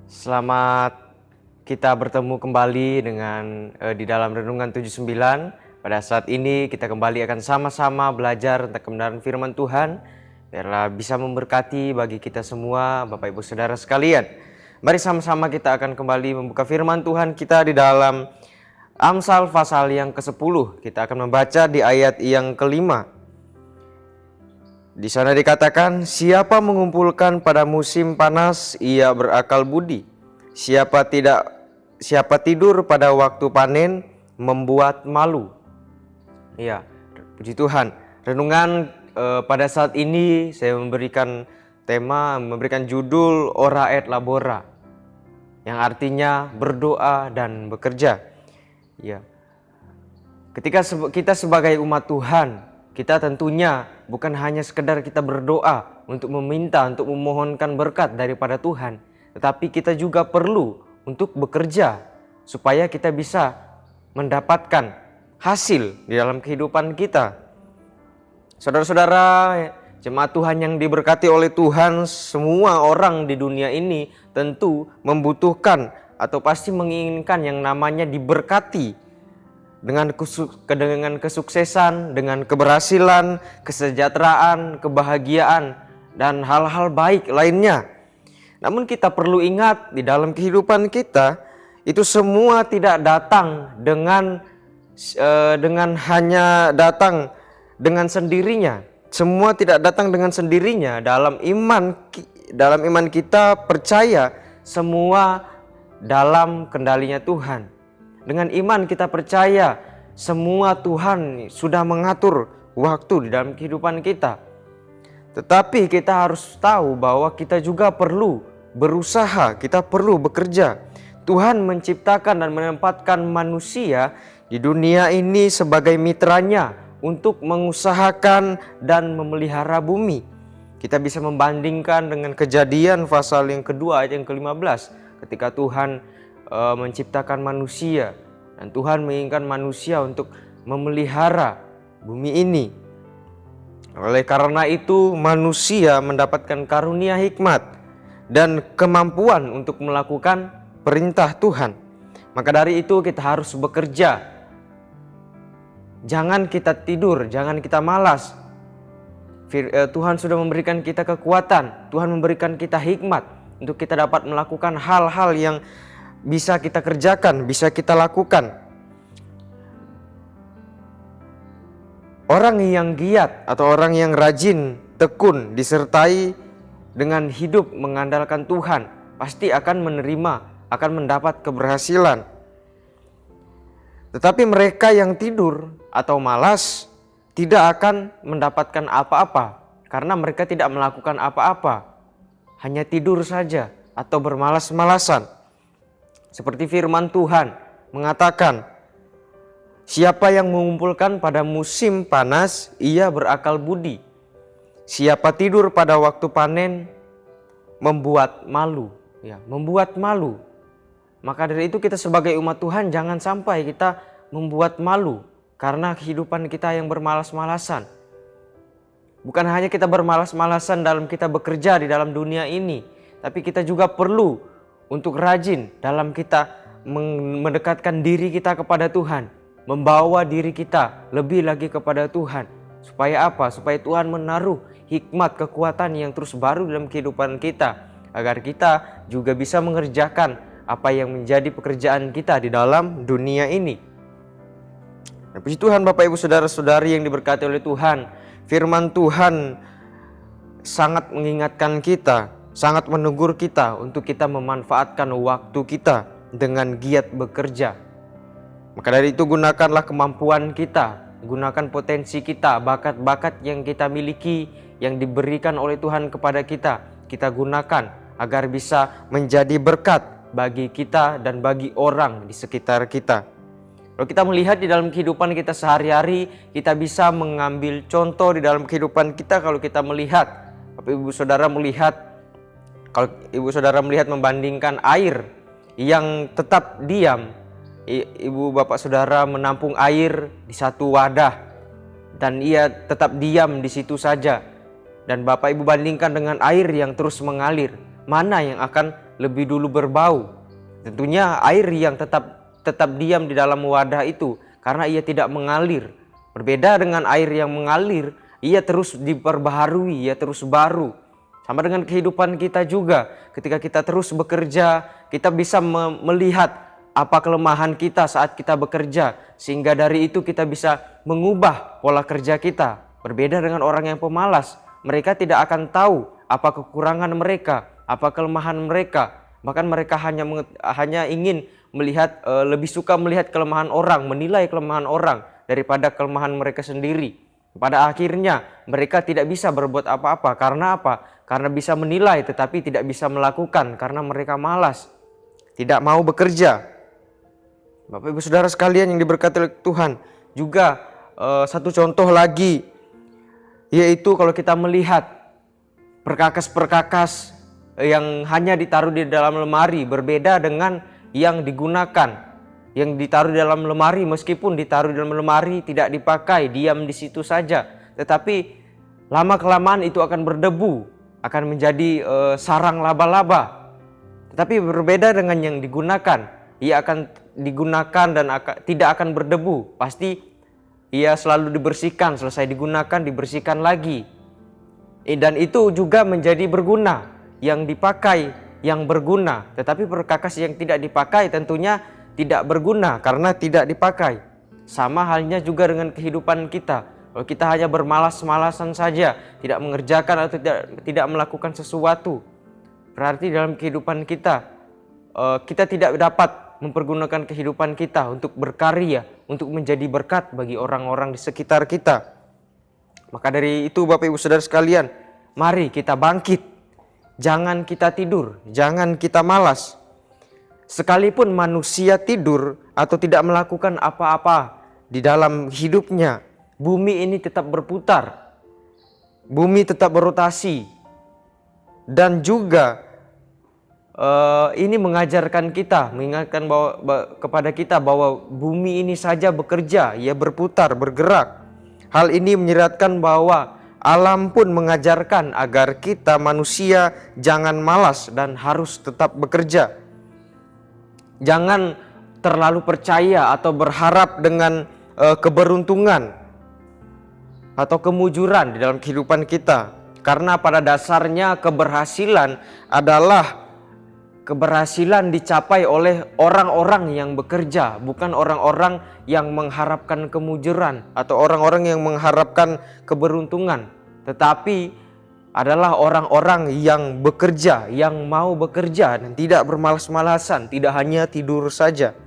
Selamat kita bertemu kembali dengan di dalam Renungan 79. Pada saat ini kita kembali akan sama-sama belajar tentang kebenaran firman Tuhan. Biarlah bisa memberkati bagi kita semua, Bapak Ibu Saudara sekalian. Mari sama-sama kita akan kembali membuka firman Tuhan kita di dalam Amsal pasal yang ke-10. Kita akan membaca di ayat yang ke-5. Di sana dikatakan, siapa mengumpulkan pada musim panas, ia berakal budi. Siapa tidur pada waktu panen, membuat malu. Ya, puji Tuhan. Renungan pada saat ini saya memberikan judul Ora et Labora, yang artinya berdoa dan bekerja. Ya, ketika kita sebagai umat Tuhan, kita tentunya bukan hanya sekedar kita berdoa untuk meminta, untuk memohonkan berkat daripada Tuhan, tetapi kita juga perlu untuk bekerja supaya kita bisa mendapatkan hasil di dalam kehidupan kita. Saudara-saudara, jemaat Tuhan yang diberkati oleh Tuhan, semua orang di dunia ini tentu membutuhkan atau pasti menginginkan yang namanya diberkati dengan kesuksesan, dengan keberhasilan, kesejahteraan, kebahagiaan, dan hal-hal baik lainnya. Namun kita perlu ingat, di dalam kehidupan kita itu semua tidak datang dengan hanya datang dengan sendirinya. Semua tidak datang dengan sendirinya. Dalam iman kita percaya semua dalam kendalinya Tuhan. Dengan iman kita percaya semua Tuhan sudah mengatur waktu di dalam kehidupan kita. Tetapi kita harus tahu bahwa kita juga perlu berusaha, kita perlu bekerja. Tuhan menciptakan dan menempatkan manusia di dunia ini sebagai mitranya untuk mengusahakan dan memelihara bumi. Kita bisa membandingkan dengan Kejadian pasal yang kedua ayat yang ke-15, ketika Tuhan menciptakan manusia dan Tuhan menginginkan manusia untuk memelihara bumi ini. Oleh karena itu manusia mendapatkan karunia hikmat dan kemampuan untuk melakukan perintah Tuhan. Maka dari itu kita harus bekerja. Jangan kita tidur, jangan kita malas. Tuhan sudah memberikan kita kekuatan, Tuhan memberikan kita hikmat untuk kita dapat melakukan hal-hal yang bisa kita kerjakan, bisa kita lakukan. Orang yang giat atau orang yang rajin, tekun, disertai dengan hidup mengandalkan Tuhan, pasti akan mendapat keberhasilan. Tetapi mereka yang tidur atau malas tidak akan mendapatkan apa-apa, karena mereka tidak melakukan apa-apa, hanya tidur saja atau bermalas-malasan. Seperti firman Tuhan mengatakan, siapa yang mengumpulkan pada musim panas, ia berakal budi. Siapa tidur pada waktu panen, membuat malu. Ya, membuat malu. Maka dari itu kita sebagai umat Tuhan jangan sampai kita membuat malu karena kehidupan kita yang bermalas-malasan. Bukan hanya kita bermalas-malasan dalam kita bekerja di dalam dunia ini, tapi kita juga perlu untuk rajin dalam kita mendekatkan diri kita kepada Tuhan, membawa diri kita lebih lagi kepada Tuhan. Supaya apa? Supaya Tuhan menaruh hikmat, kekuatan yang terus baru dalam kehidupan kita, agar kita juga bisa mengerjakan apa yang menjadi pekerjaan kita di dalam dunia ini. Dan puji Tuhan, Bapak Ibu Saudara-saudari yang diberkati oleh Tuhan, firman Tuhan sangat mengingatkan kita, sangat menegur kita untuk kita memanfaatkan waktu kita dengan giat bekerja. Maka dari itu gunakanlah kemampuan kita, gunakan potensi kita, bakat-bakat yang kita miliki, yang diberikan oleh Tuhan kepada kita. Kita gunakan agar bisa menjadi berkat bagi kita dan bagi orang di sekitar kita. Kalau kita melihat di dalam kehidupan kita sehari-hari, kita bisa mengambil contoh di dalam kehidupan kita. Kalau kita melihat, Bapak Ibu Saudara melihat, kalau Ibu Saudara melihat membandingkan air yang tetap diam, Ibu Bapak Saudara menampung air di satu wadah dan ia tetap diam di situ saja. Dan Bapak Ibu bandingkan dengan air yang terus mengalir, mana yang akan lebih dulu berbau. Tentunya air yang tetap diam di dalam wadah itu karena ia tidak mengalir. Berbeda dengan air yang mengalir, ia terus diperbaharui, ia terus baru. Sama dengan kehidupan kita juga, ketika kita terus bekerja, kita bisa melihat apa kelemahan kita saat kita bekerja, sehingga dari itu kita bisa mengubah pola kerja kita. Berbeda dengan orang yang pemalas, mereka tidak akan tahu apa kekurangan mereka, apa kelemahan mereka. Bahkan mereka hanya ingin melihat, lebih suka melihat kelemahan orang, menilai kelemahan orang daripada kelemahan mereka sendiri. Pada akhirnya mereka tidak bisa berbuat apa-apa. Karena apa? Karena bisa menilai tetapi tidak bisa melakukan karena mereka malas, tidak mau bekerja. Bapak Ibu Saudara sekalian yang diberkati oleh Tuhan, juga satu contoh lagi, yaitu kalau kita melihat perkakas-perkakas yang hanya ditaruh di dalam lemari berbeda dengan yang digunakan. Yang ditaruh di dalam lemari, meskipun ditaruh di dalam lemari tidak dipakai, diam di situ saja, tetapi lama-kelamaan itu akan berdebu, akan menjadi sarang laba-laba. Tetapi berbeda dengan yang digunakan, ia akan digunakan dan tidak akan berdebu. Pasti ia selalu dibersihkan, selesai digunakan dibersihkan lagi. Dan itu juga menjadi berguna. Yang dipakai yang berguna, tetapi perkakas yang tidak dipakai tentunya tidak berguna karena tidak dipakai. Sama halnya juga dengan kehidupan kita. Kalau kita hanya bermalas-malasan saja, tidak mengerjakan atau tidak melakukan sesuatu, berarti dalam kehidupan kita, kita tidak dapat mempergunakan kehidupan kita untuk berkarya, untuk menjadi berkat bagi orang-orang di sekitar kita. Maka dari itu Bapak Ibu Saudara sekalian, mari kita bangkit. Jangan kita tidur, jangan kita malas. Sekalipun manusia tidur atau tidak melakukan apa-apa di dalam hidupnya, bumi ini tetap berputar, bumi tetap berotasi. Dan juga ini mengajarkan kita, mengingatkan kepada kita bahwa bumi ini saja bekerja, ia berputar, bergerak. Hal ini menyeratkan bahwa alam pun mengajarkan agar kita manusia jangan malas dan harus tetap bekerja. Jangan terlalu percaya atau berharap dengan keberuntungan atau kemujuran di dalam kehidupan kita. Karena pada dasarnya keberhasilan adalah keberhasilan dicapai oleh orang-orang yang bekerja, bukan orang-orang yang mengharapkan kemujuran atau orang-orang yang mengharapkan keberuntungan, tetapi adalah orang-orang yang bekerja, yang mau bekerja dan tidak bermalas-malasan, tidak hanya tidur saja.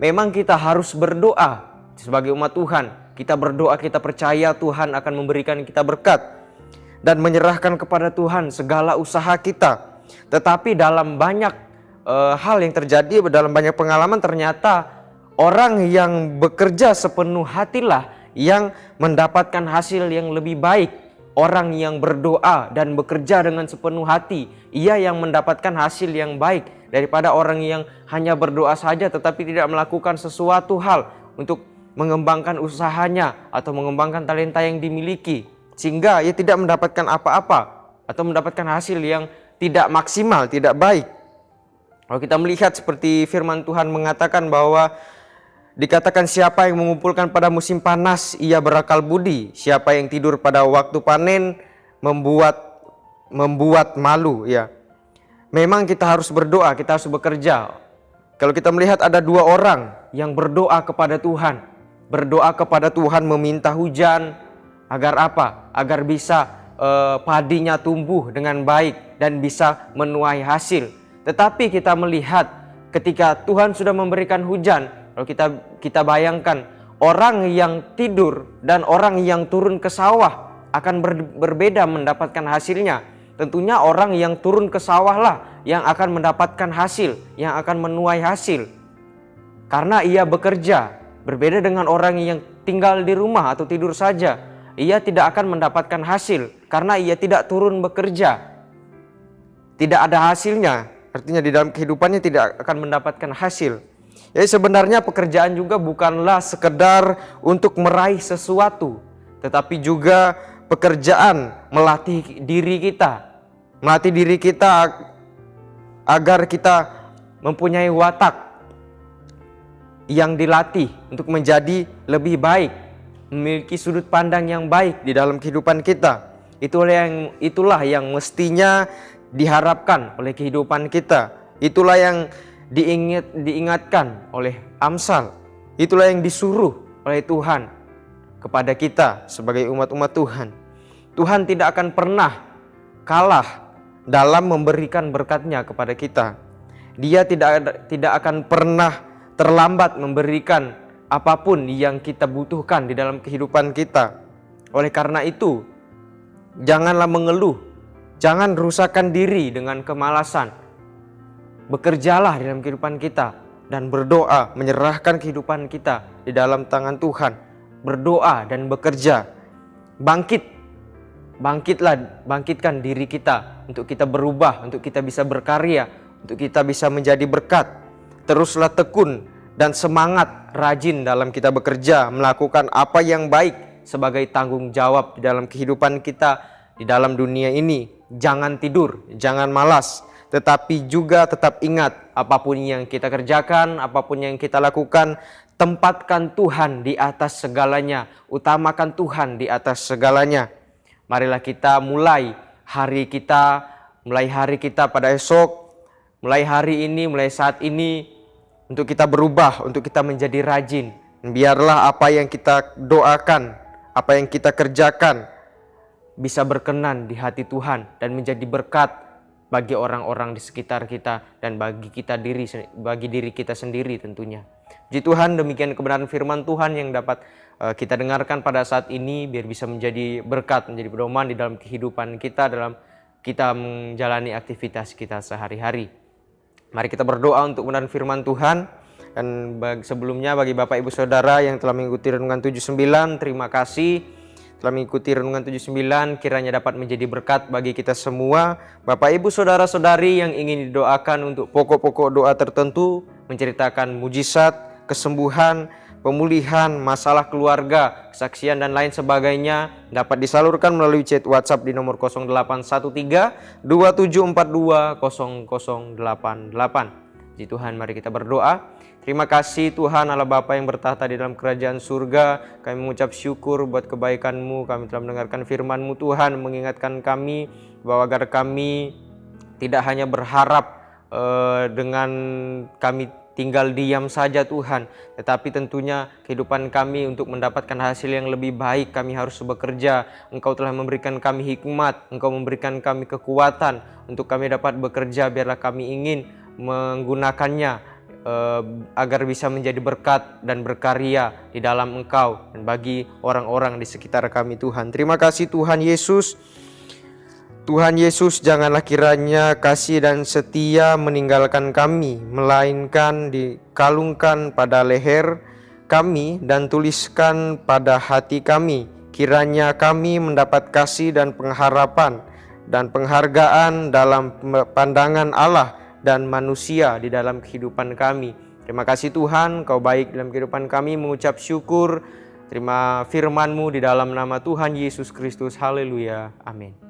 Memang kita harus berdoa sebagai umat Tuhan. Kita berdoa, kita percaya Tuhan akan memberikan kita berkat dan menyerahkan kepada Tuhan segala usaha kita. Tetapi dalam banyak hal yang terjadi, dalam banyak pengalaman, ternyata orang yang bekerja sepenuh hatilah yang mendapatkan hasil yang lebih baik. Orang yang berdoa dan bekerja dengan sepenuh hati, ia yang mendapatkan hasil yang baik daripada orang yang hanya berdoa saja tetapi tidak melakukan sesuatu hal untuk mengembangkan usahanya atau mengembangkan talenta yang dimiliki, sehingga ia tidak mendapatkan apa-apa atau mendapatkan hasil yang tidak maksimal, tidak baik. Kalau kita melihat seperti firman Tuhan mengatakan bahwa dikatakan siapa yang mengumpulkan pada musim panas ia berakal budi, siapa yang tidur pada waktu panen membuat malu, ya. Memang kita harus berdoa, kita harus bekerja. Kalau kita melihat ada dua orang yang berdoa kepada Tuhan, meminta hujan agar apa? Agar bisa padinya tumbuh dengan baik dan bisa menuai hasil. Tetapi kita melihat ketika Tuhan sudah memberikan hujan, kalau kita bayangkan orang yang tidur dan orang yang turun ke sawah akan berbeda mendapatkan hasilnya. Tentunya orang yang turun ke sawah lah yang akan mendapatkan hasil, yang akan menuai hasil. Karena ia bekerja, berbeda dengan orang yang tinggal di rumah atau tidur saja. Ia tidak akan mendapatkan hasil karena ia tidak turun bekerja. Tidak ada hasilnya, artinya di dalam kehidupannya tidak akan mendapatkan hasil. Jadi sebenarnya pekerjaan juga bukanlah sekedar untuk meraih sesuatu, tetapi juga pekerjaan melatih diri kita agar kita mempunyai watak yang dilatih untuk menjadi lebih baik, memiliki sudut pandang yang baik di dalam kehidupan kita. Itulah yang mestinya diharapkan oleh kehidupan kita. Itulah yang diingatkan oleh Amsal. Itulah yang disuruh oleh Tuhan kepada kita sebagai umat-umat Tuhan. Tuhan tidak akan pernah kalah dalam memberikan berkat-Nya kepada kita. Dia tidak akan pernah terlambat memberikan apapun yang kita butuhkan di dalam kehidupan kita. Oleh karena itu, janganlah mengeluh, jangan rusakkan diri dengan kemalasan. Bekerjalah di dalam kehidupan kita dan berdoa, menyerahkan kehidupan kita di dalam tangan Tuhan. Berdoa dan bekerja. Bangkitkan diri kita untuk kita berubah, untuk kita bisa berkarya, untuk kita bisa menjadi berkat. Teruslah tekun dan semangat, rajin dalam kita bekerja, melakukan apa yang baik sebagai tanggung jawab di dalam kehidupan kita di dalam dunia ini. Jangan tidur, jangan malas, tetapi juga tetap ingat apapun yang kita kerjakan, apapun yang kita lakukan, tempatkan Tuhan di atas segalanya, utamakan Tuhan di atas segalanya. Marilah kita mulai hari kita pada esok, mulai hari ini, mulai saat ini, untuk kita berubah, untuk kita menjadi rajin. Biarlah apa yang kita doakan, apa yang kita kerjakan bisa berkenan di hati Tuhan dan menjadi berkat bagi orang-orang di sekitar kita dan bagi diri kita sendiri tentunya. Puji Tuhan, demikian kebenaran firman Tuhan yang dapat kita dengarkan pada saat ini, biar bisa menjadi berkat, menjadi pedoman di dalam kehidupan kita, dalam kita menjalani aktivitas kita sehari-hari. Mari kita berdoa untuk kebenaran firman Tuhan. Dan sebelumnya bagi Bapak Ibu Saudara yang telah mengikuti Renungan 79, terima kasih telah mengikuti Renungan 79, kiranya dapat menjadi berkat bagi kita semua. Bapak Ibu Saudara-saudari yang ingin didoakan untuk pokok-pokok doa tertentu, menceritakan mujizat, kesembuhan, pemulihan, masalah keluarga, kesaksian dan lain sebagainya, dapat disalurkan melalui chat WhatsApp di nomor 0813 2742 0088. Puji Tuhan, mari kita berdoa. Terima kasih Tuhan Allah Bapa yang bertahta di dalam kerajaan surga. Kami mengucap syukur buat kebaikan-Mu. Kami telah mendengarkan firman-Mu Tuhan, mengingatkan kami bahwa agar kami tidak hanya berharap dengan kami tinggal diam saja Tuhan, tetapi tentunya kehidupan kami untuk mendapatkan hasil yang lebih baik, kami harus bekerja. Engkau telah memberikan kami hikmat, Engkau memberikan kami kekuatan untuk kami dapat bekerja. Biarlah kami ingin menggunakannya agar bisa menjadi berkat dan berkarya di dalam Engkau dan bagi orang-orang di sekitar kami Tuhan. Terima kasih Tuhan Yesus. Tuhan Yesus, janganlah kiranya kasih dan setia meninggalkan kami, melainkan dikalungkan pada leher kami dan tuliskan pada hati kami. Kiranya kami mendapat kasih dan pengharapan dan penghargaan dalam pandangan Allah dan manusia di dalam kehidupan kami. Terima kasih Tuhan, Kau baik dalam kehidupan kami, mengucap syukur. Terima firman-Mu di dalam nama Tuhan Yesus Kristus. Haleluya. Amin.